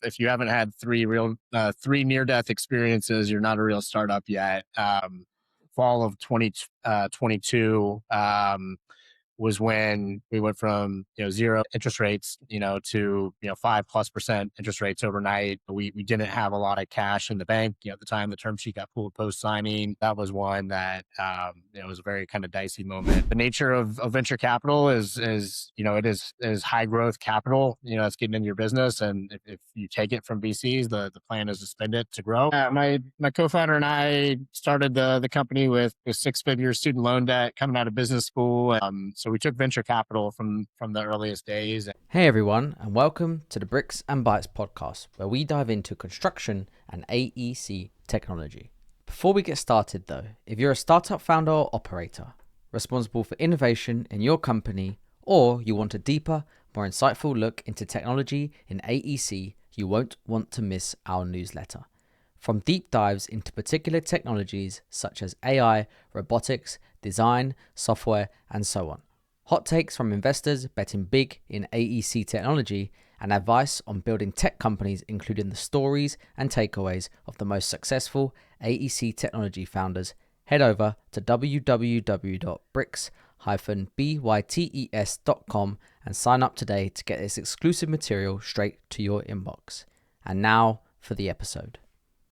if you haven't had three near-death experiences, you're not a real startup yet. Fall of 2022 was when we went from zero interest rates to 5+% interest rates overnight. We didn't have a lot of cash in the bank at the time. The term sheet got pulled post signing. That was one that was a very kind of dicey moment. The nature of venture capital is it is high growth capital. It's getting into your business, and if you take it from VCs, the plan is to spend it to grow. My co-founder and I started the company with 6-figure student loan debt coming out of business school. So we took venture capital from the earliest days. Hey everyone, and welcome to the Bricks and Bytes podcast, where we dive into construction and AEC technology. Before we get started though, if you're a startup founder or operator responsible for innovation in your company, or you want a deeper, more insightful look into technology in AEC, you won't want to miss our newsletter. From deep dives into particular technologies such as AI, robotics, design, software, and so on. Hot takes from investors betting big in AEC technology, and advice on building tech companies, including the stories and takeaways of the most successful AEC technology founders. Head over to www.bricks-bytes.com and sign up today to get this exclusive material straight to your inbox. And now for the episode.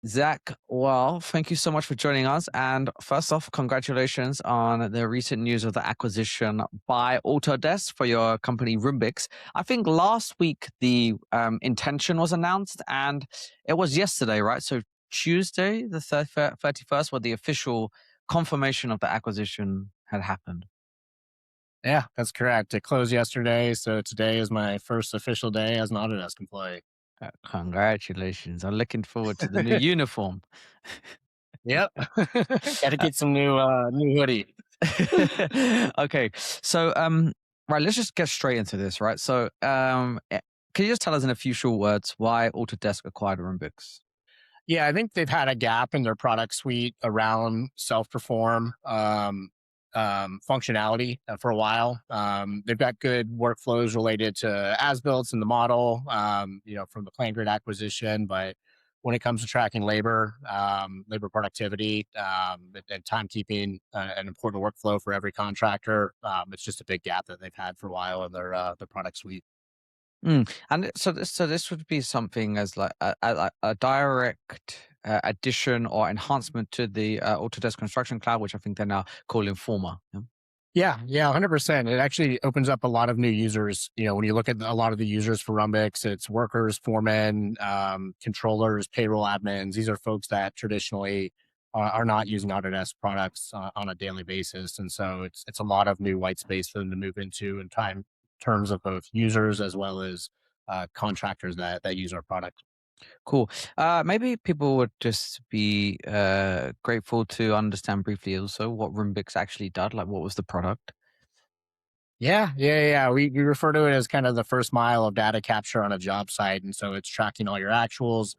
Zach, well, thank you so much for joining us. And first off, congratulations on the recent news of the acquisition by Autodesk for your company Rumbix. I think last week the intention was announced, and it was yesterday, right? So Tuesday, the 31st, where the official confirmation of the acquisition had happened. Yeah, that's correct. It closed yesterday, so today is my first official day as an Autodesk employee. Congratulations. I'm looking forward to the new uniform. Yep. Got to get some new hoodie. Okay. So, right, let's just get straight into this, right? So, can you just tell us in a few short words why Autodesk acquired Rumbix? Yeah, I think they've had a gap in their product suite around self-perform functionality for a while. They've got good workflows related to as-builts in the model, from the PlanGrid acquisition. But when it comes to tracking labor productivity, and timekeeping, an important workflow for every contractor, it's just a big gap that they've had for a while in their product suite. And so this would be something as like a direct addition or enhancement to the Autodesk Construction Cloud, which I think they're now calling Forma. Yeah? Yeah, 100%. It actually opens up a lot of new users. When you look at a lot of the users for Rumbix, it's workers, foremen, controllers, payroll admins. These are folks that traditionally are not using Autodesk products on a daily basis. And so it's a lot of new white space for them to move into in terms of both users as well as contractors that use our product. Cool. Maybe people would just be grateful to understand briefly also what Rumbix actually did. Like, what was the product? Yeah. We refer to it as kind of the first mile of data capture on a job site. And so it's tracking all your actuals.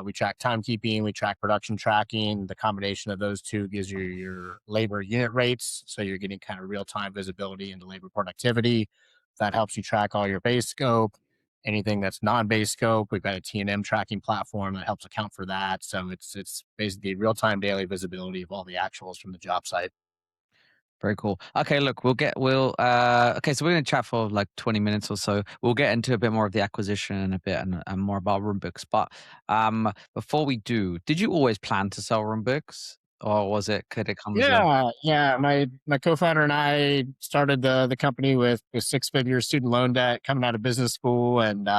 We track timekeeping, we track production tracking. The combination of those two gives you your labor unit rates. So you're getting kind of real time visibility into labor productivity. That helps you track all your base scope. Anything that's non-base scope, we've got a T&M tracking platform that helps account for that. So it's basically real time daily visibility of all the actuals from the job site. Very cool. Okay, look, okay, so we're going to chat for like 20 minutes or so. We'll get into a bit more of the acquisition in a bit and more about Rumbix. But before we do, did you always plan to sell Rumbix, or could it come as a... Yeah. My co-founder and I started the company with 6-figure student loan debt coming out of business school, and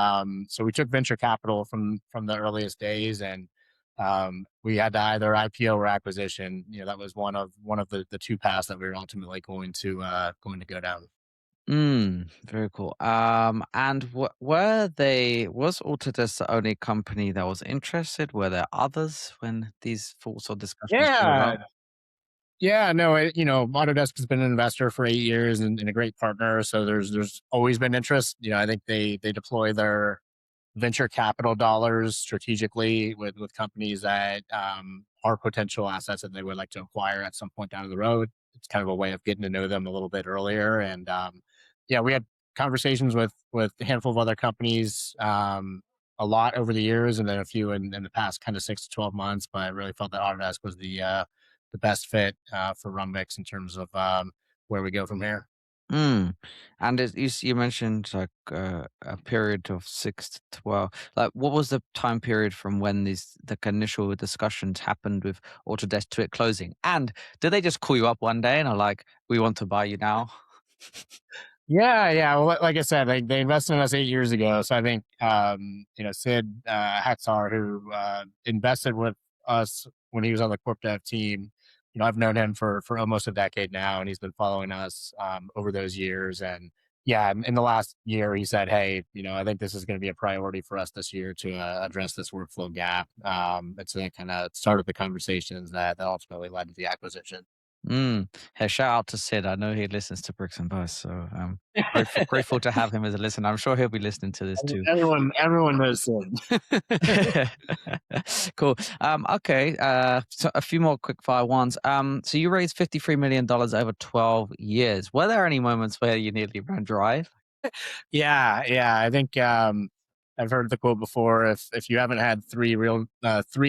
so we took venture capital from the earliest days, and we had to either IPO or acquisition. That was one of the two paths that we were ultimately going to go down. Very cool. And was Autodesk the only company that was interested? Were there others when these thoughts or discussions came Yeah, about? yeah, no, Autodesk has been an investor for 8 years and a great partner. So there's always been interest. I think they deploy their venture capital dollars strategically with companies that are potential assets that they would like to acquire at some point down the road. It's kind of a way of getting to know them a little bit earlier. And yeah, we had conversations with a handful of other companies. a lot over the years, and then a few in the past kind of 6 to 12 months. But I really felt that Autodesk was the best fit for Rumbix in terms of where we go from here. Mm. And you mentioned like a period of 6 to 12. Like, what was the time period from when these the initial discussions happened with Autodesk to it closing? And did they just call you up one day and are like, "We want to buy you now"? Yeah, yeah. Well, like I said, they invested in us 8 years ago. So I think Sid Haxar, who invested with us when he was on the corp dev team. I've known him for almost a decade now, and he's been following us over those years. And yeah, in the last year, he said, "Hey, I think this is going to be a priority for us this year to address this workflow gap." And so that kind of started the conversations that ultimately led to the acquisition. Mm. Hey, shout out to Sid. I know he listens to Bricks and Buzz, so grateful to have him as a listener. I'm sure he'll be listening to this too. Everyone knows Sid. Cool. Okay. So a few more quick fire ones. So you raised $53 million over 12 years. Were there any moments where you nearly ran dry? Yeah, yeah. I think I've heard the quote before. If you haven't had three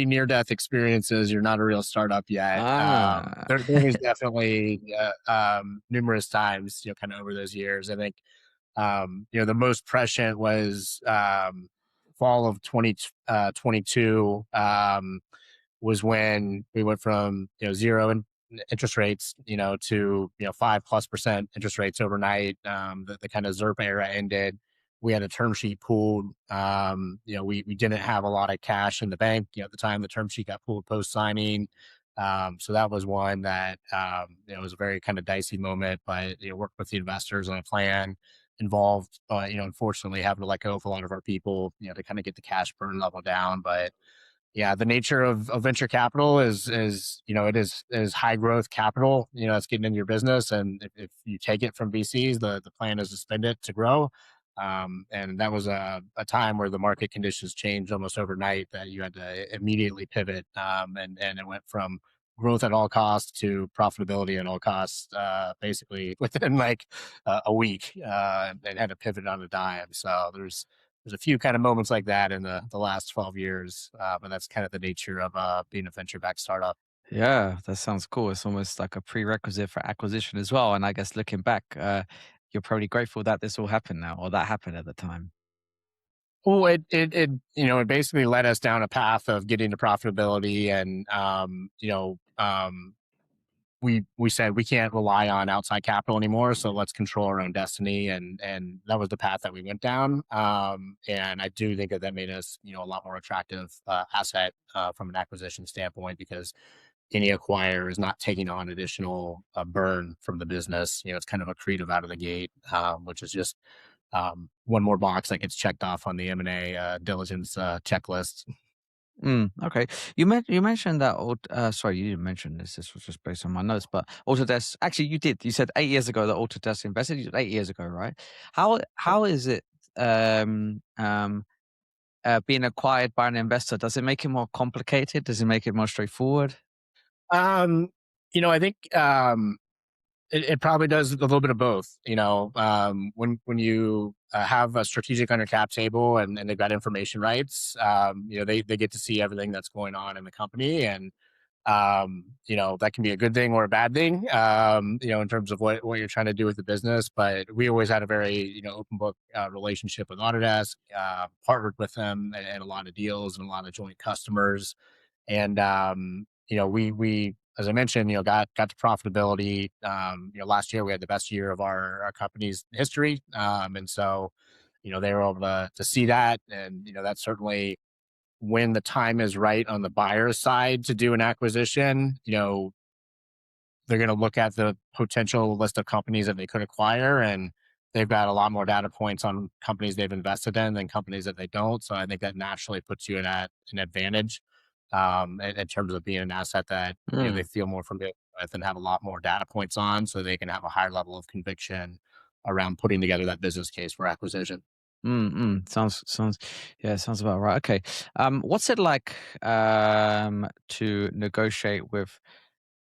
near death experiences, you're not a real startup yet. Ah. There was definitely numerous times, kind of over those years. I think the most prescient was fall of 2022. Was when we went from zero interest rates, to 5+% interest rates overnight. The kind of ZERP era ended. We had a term sheet pulled. We didn't have a lot of cash in the bank. At the time, the term sheet got pulled post signing. So that was one that was a very kind of dicey moment. But worked with the investors on a plan involved. Unfortunately, having to let go of a lot of our people. To kind of get the cash burn level down, but yeah, the nature of venture capital is it is high growth capital. It's getting into your business, and if you take it from VCs, the plan is to spend it to grow. And that was a time where the market conditions changed almost overnight. That you had to immediately pivot, and it went from growth at all costs to profitability at all costs, basically within like a week, and had to pivot on a dime. So there's a few kind of moments like that in the last 12 years, but that's kind of the nature of being a venture backed startup. Yeah, that sounds cool. It's almost like a prerequisite for acquisition as well. And I guess looking back, you're probably grateful that this all happened now, or that happened at the time. Well, it basically led us down a path of getting to profitability, and we said we can't rely on outside capital anymore, so let's control our own destiny, and that was the path that we went down. And I do think that made us a lot more attractive asset from an acquisition standpoint, because any acquire is not taking on additional burn from the business. It's kind of accretive out of the gate, which is just one more box that gets checked off on the M&A diligence checklist. Okay. You mentioned that. Sorry, you didn't mention this. This was just based on my notes. But Autodesk, actually, you did. You said 8 years ago that Autodesk invested. You said 8 years ago, right? How is it being acquired by an investor? Does it make it more complicated? Does it make it more straightforward? Um, I think it probably does a little bit of both. When you have a strategic on your cap table, and they've got information rights, they get to see everything that's going on in the company, and that can be a good thing or a bad thing, in terms of what you're trying to do with the business. But we always had a very open book relationship with Autodesk, partnered with them in a lot of deals and a lot of joint customers. And we as I mentioned, got to profitability. Last year we had the best year of our company's history. And so, they were able to see that. And, that's certainly when the time is right on the buyer's side to do an acquisition. They're going to look at the potential list of companies that they could acquire, and they've got a lot more data points on companies they've invested in than companies that they don't. So I think that naturally puts you in at an advantage, in terms of being an asset that they feel more familiar with and have a lot more data points on, so they can have a higher level of conviction around putting together that business case for acquisition. Sounds yeah, sounds about right. Okay. What's it like to negotiate with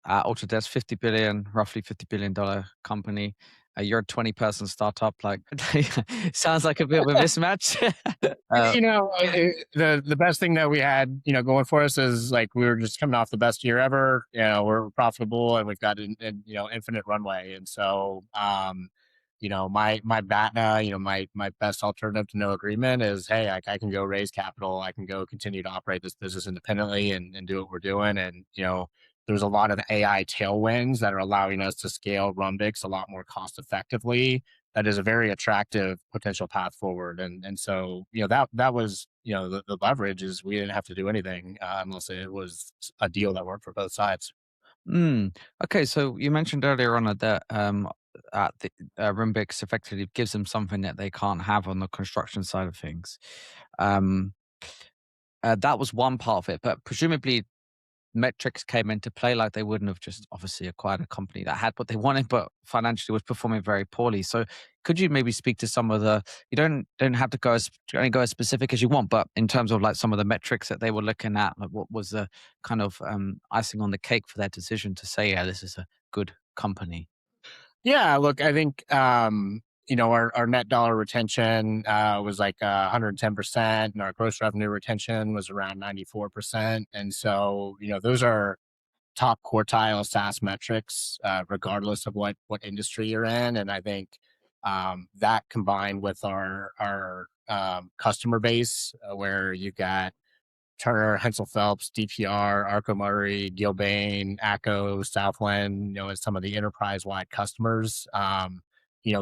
Autodesk, roughly $50 billion company? you're a 20-person startup. Like, sounds like a bit of a mismatch. uh, The best thing that we had, going for us is like we were just coming off the best year ever. We're profitable and we've got infinite runway. And so, my BATNA, my best alternative to no agreement is, hey, I can go raise capital. I can go continue to operate this business independently and do what we're doing. And, there's a lot of AI tailwinds that are allowing us to scale Rumbix a lot more cost effectively. That is a very attractive potential path forward. And so, that was, the leverage is we didn't have to do anything unless it was a deal that worked for both sides. okay, so you mentioned earlier on that at the Rumbix effectively gives them something that they can't have on the construction side of things. Um, that was one part of it, but presumably metrics came into play. Like they wouldn't have just obviously acquired a company that had what they wanted, but financially was performing very poorly. So could you maybe speak to some of the, you don't have to only go as specific as you want, but in terms of like some of the metrics that they were looking at, like what was the kind of icing on the cake for their decision to say, yeah, this is a good company? Yeah, look, I think our net dollar retention was like 110%, and our gross revenue retention was around 94%. And so, those are top quartile SaaS metrics, regardless of what industry you're in. And I think that combined with our customer base, where you've got Turner, Hensel Phelps, DPR, Arco Murray, Gilbane, ACCO, Southland, as some of the enterprise-wide customers,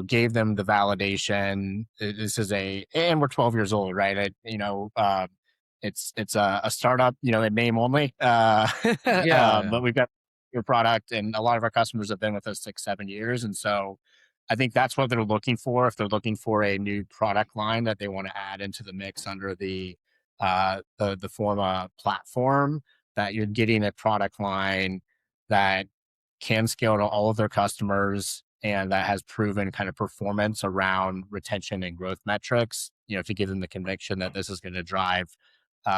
gave them the validation. This is and we're 12 years old, right? It's a startup, in name only, Yeah. but we've got your product, and a lot of our customers have been with us 6-7 years, and so I think that's what they're looking for. If they're looking for a new product line that they want to add into the mix under the Forma platform, that you're getting a product line that can scale to all of their customers and that has proven kind of performance around retention and growth metrics, to give them the conviction that this is going to drive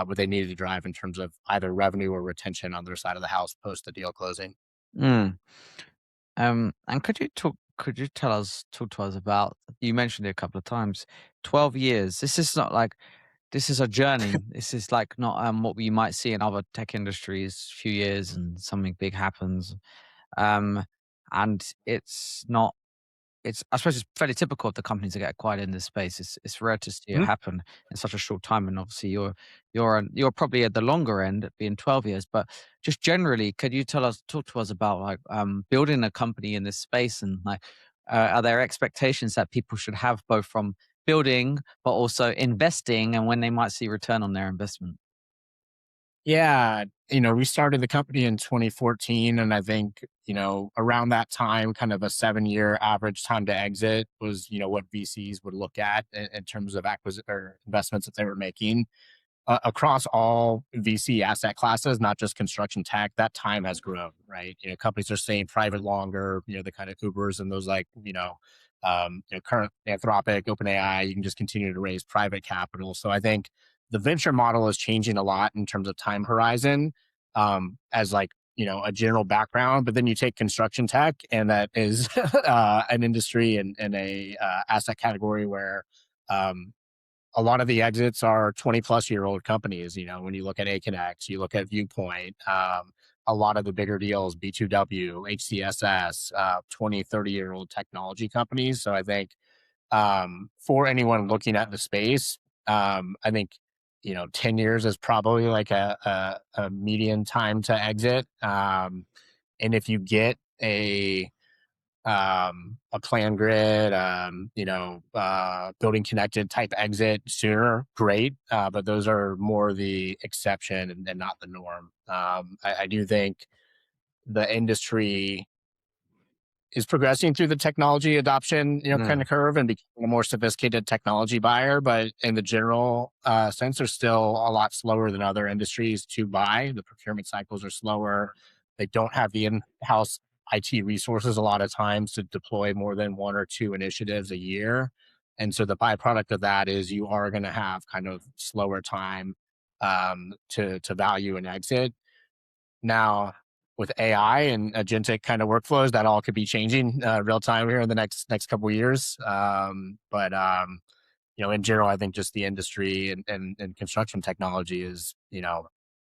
what they needed to drive in terms of either revenue or retention on their side of the house post the deal closing. Mm. And could you talk to us about, you mentioned it a couple of times, 12 years. This is not like, this is a journey. This is like not what we might see in other tech industries, few years and something big happens. Um, and it's not, it's, I suppose it's fairly typical of the companies that get acquired in this space. It's rare to see it Mhm. happen in such a short time. And obviously, you're probably at the longer end, at being 12 years. But just generally, could you talk to us about like building a company in this space, and like are there expectations that people should have both from building but also investing, and when they might see return on their investment? Yeah, we started the company in 2014, and I think, around that time, kind of a 7-year average time to exit was, what VCs would look at in terms of acquisition or investments that they were making. Across all VC asset classes, not just construction tech, that time has grown, right? Companies are staying private longer, the kind of Ubers and those like, current Anthropic, OpenAI, you can just continue to raise private capital. So I think the venture model is changing a lot in terms of time horizon, as like, a general background, but then you take construction tech, and that is an industry and a asset category where um, a lot of the exits are 20-plus-year-old companies. When you look at Aconex, you look at Viewpoint, a lot of the bigger deals, B2W, HCSS, 20, 30-year-old technology companies. So I think for anyone looking at the space, I think, 10 years is probably like a median time to exit. And if you get a plan grid, building connected type exit sooner, great. But those are more the exception and not the norm. I do think the industry is progressing through the technology adoption, kind Mm. of curve and becoming a more sophisticated technology buyer. But in the general sense, they're still a lot slower than other industries to buy. The procurement cycles are slower. They don't have the in-house IT resources a lot of times to deploy more than one or two initiatives a year. And so the byproduct of that is you are going to have kind of slower time to value and exit. Now, with AI and agentic kind of workflows, that all could be changing real time here in the next couple of years. But in general, I think just the industry and construction technology is,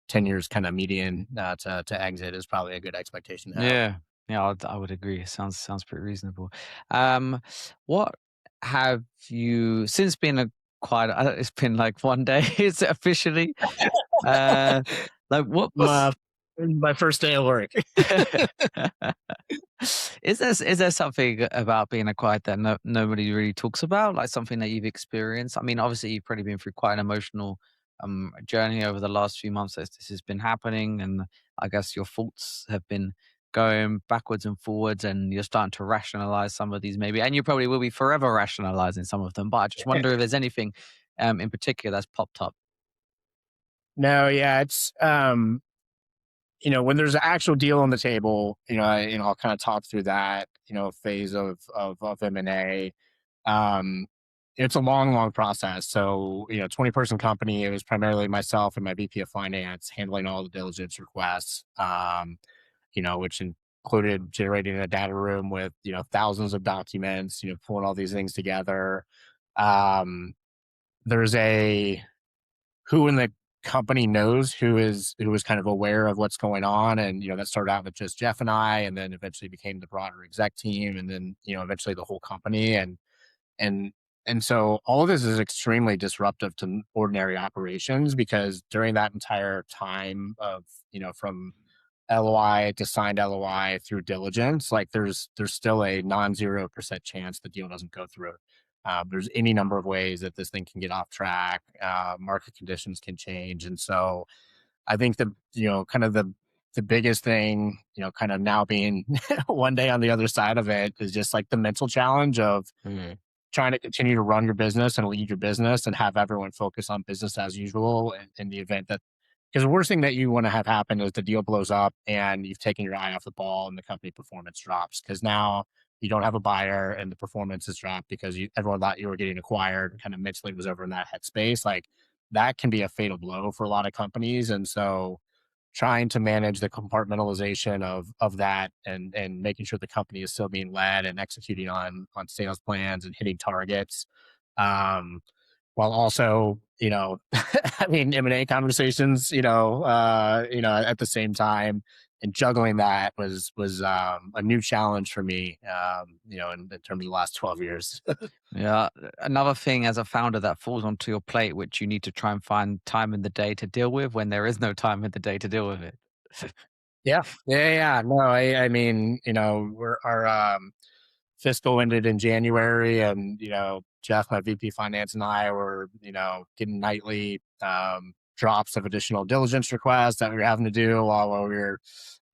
10 years kind of median to exit is probably a good expectation to have. Yeah, yeah, I would agree. Sounds pretty reasonable. Um, what have you since been a quite? It's been like 1 day. Is it officially? Uh, like what's My my first day of work. is there something about being acquired that nobody really talks about? Like something that you've experienced? I mean, obviously you've probably been through quite an emotional journey over the last few months as this has been happening, and I guess your thoughts have been going backwards and forwards, and you're starting to rationalize some of these maybe, and you probably will be forever rationalizing some of them. But I just wonder if there's anything in particular that's popped up. No, yeah, it's when there's an actual deal on the table, I'll kind of talk through that, phase of M&A. Um, it's a long, long process. So, 20-person company, it was primarily myself and my VP of finance handling all the diligence requests, which included generating a data room with, thousands of documents, pulling all these things together. Um, there's a who in the company knows who is kind of aware of what's going on, and that started out with just Jeff and I, and then eventually became the broader exec team, and then eventually the whole company, and and so all of this is extremely disruptive to ordinary operations, because during that entire time of from LOI to signed LOI through diligence, like there's still a non-0% chance the deal doesn't go through. There's any number of ways that this thing can get off track. Market conditions can change, and so I think kind of the biggest thing, kind of now being 1 day on the other side of it, is just like the mental challenge of trying to continue to run your business and lead your business and have everyone focus on business as usual in the event that, because the worst thing that you want to have happen is the deal blows up and you've taken your eye off the ball and the company performance drops, because now you don't have a buyer and the performance has dropped because everyone thought you were getting acquired and kind of mentally was over in that headspace. Like, that can be a fatal blow for a lot of companies. And so trying to manage the compartmentalization of that, and making sure the company is still being led and executing on sales plans and hitting targets, um, while also having M&A conversations, at the same time, and juggling that was a new challenge for me, in terms of the last 12 years. Yeah, another thing as a founder that falls onto your plate, which you need to try and find time in the day to deal with when there is no time in the day to deal with it. Yeah, yeah, yeah. No, I mean, our fiscal ended in January, and Jeff, my VP finance, and I were getting nightly drops of additional diligence requests that we were having to do while we were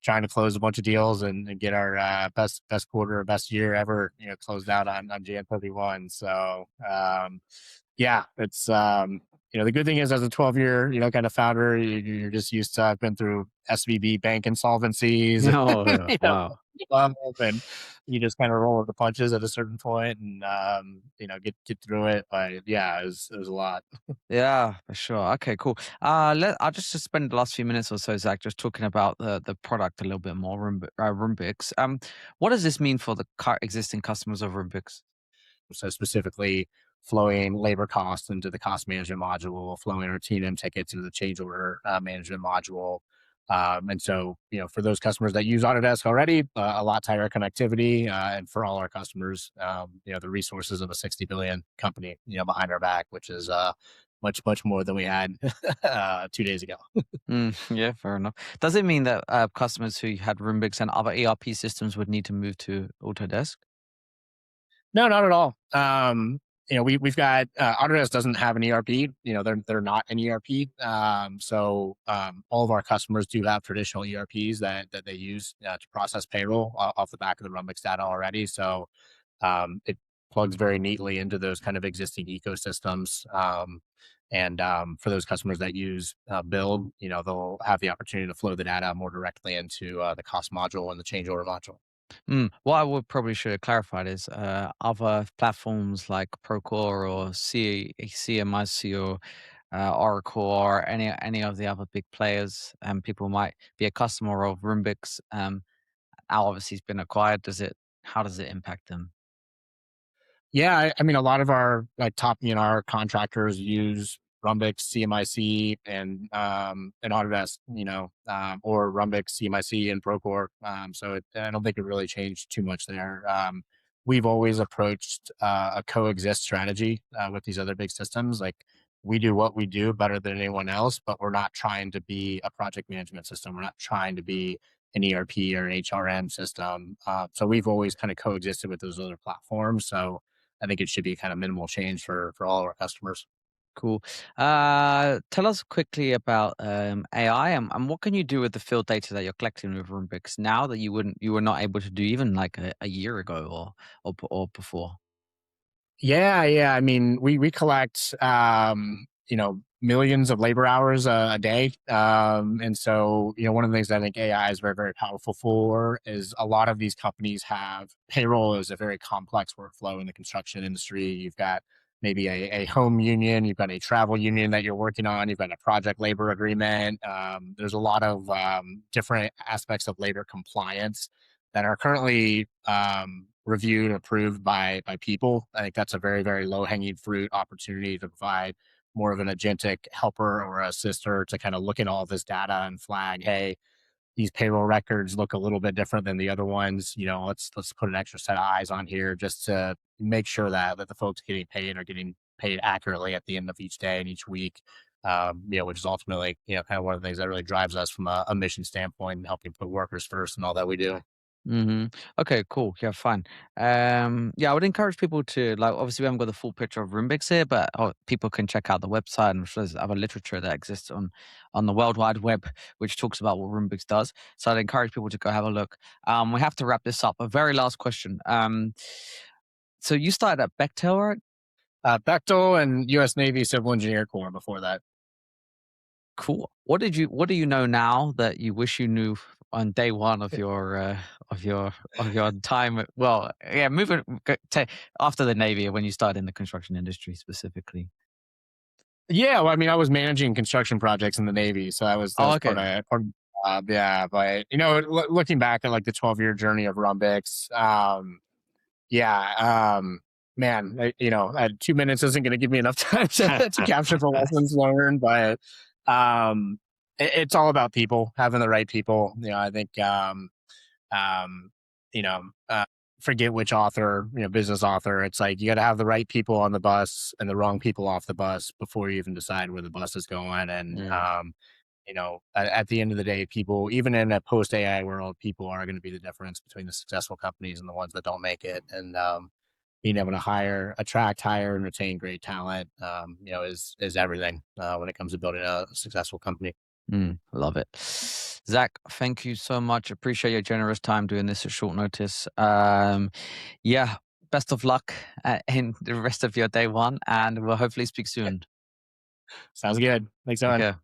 trying to close a bunch of deals and get our best quarter, best year ever, closed out on Jan 31. So yeah, it's the good thing is, as a 12-year kind of founder, you're just used to. I've been through SVB bank insolvencies, Oh, yeah. you know, Wow. and you just kind of roll with the punches at a certain point, and get through it. But yeah, it was a lot. Yeah, for sure. Okay, cool. I'll just spend the last few minutes or so, Zach, just talking about the product a little bit more, Rumbix. What does this mean for the existing customers of Rumbix? So specifically, flowing labor costs into the cost management module, flowing our T&M tickets into the change order management module. And so, for those customers that use Autodesk already, a lot tighter connectivity, and for all our customers, the resources of a 60 billion company, behind our back, which is much, much more than we had 2 days ago. Yeah, fair enough. Does it mean that customers who had Rumbix and other ERP systems would need to move to Autodesk? No, not at all. We've got Autodesk doesn't have an ERP. They're not an ERP. So all of our customers do have traditional ERPs that they use to process payroll off the back of the Rumbix data already. So it plugs very neatly into those kind of existing ecosystems. And for those customers that use Build, they'll have the opportunity to flow the data more directly into the cost module and the change order module. What I would probably should have clarified is other platforms like Procore or CMIC or Oracle or any of the other big players, and people might be a customer of Rumbix. Now obviously it's been acquired. How does it impact them? Yeah, I mean, a lot of our like top ENR contractors use Rumbix, CMIC, and Autodesk, or Rumbix, CMIC, and Procore. I don't think it really changed too much there. We've always approached a coexist strategy with these other big systems. Like we do what we do better than anyone else, but we're not trying to be a project management system. We're not trying to be an ERP or an HRM system. So we've always kind of coexisted with those other platforms. So I think it should be kind of minimal change for all of our customers. Cool. Tell us quickly about AI, and what can you do with the field data that you're collecting with Rumbix now that you were not able to do even like a year ago or before? Yeah. I mean, we collect millions of labor hours a day, and so one of the things that I think AI is very powerful for is a lot of these companies have payroll is a very complex workflow in the construction industry. You've got maybe a home union, you've got a travel union that you're working on, you've got a project labor agreement. There's a lot of different aspects of labor compliance that are currently reviewed and approved by people. I think that's a very low hanging fruit opportunity to provide more of an agentic helper or assister to kind of look at all this data and flag, hey, these payroll records look a little bit different than the other ones. Let's put an extra set of eyes on here just to make sure that the folks getting paid are getting paid accurately at the end of each day and each week. Which is ultimately, kind of one of the things that really drives us from a mission standpoint and helping put workers first and all that we do. Hmm. Okay, cool. Yeah, fine. Yeah, I would encourage people to like. Obviously, we haven't got the full picture of Rumbix here, but people can check out the website. And I'm sure there's other literature that exists on the World Wide Web, which talks about what Rumbix does. So I'd encourage people to go have a look. We have to wrap this up. A very last question. So you started at Bechtel, right? Bechtel and U.S. Navy Civil Engineer Corps before that. Cool. What do you know now that you wish you knew on day one of your time? Well, yeah, after the Navy when you started in the construction industry specifically. Yeah, well, I mean, I was managing construction projects in the Navy, so that Oh, was okay. part of the job. Yeah, but looking back at like the 12-year journey of Rumbix, yeah, man, 2 minutes isn't going to give me enough time to capture the lessons learned, but it's all about people, having the right people. I think um, you know, forget which author, business author. It's like you got to have the right people on the bus and the wrong people off the bus before you even decide where the bus is going. And Mm, at the end of the day, people, even in a post AI world, people are going to be the difference between the successful companies and the ones that don't make it. And being able to attract, hire, and retain great talent, is everything when it comes to building a successful company. love it. Zach, thank you so much. Appreciate your generous time doing this at short notice. Yeah, best of luck in the rest of your day one, and we'll hopefully speak soon. Sounds good. Thanks, Take Owen. care.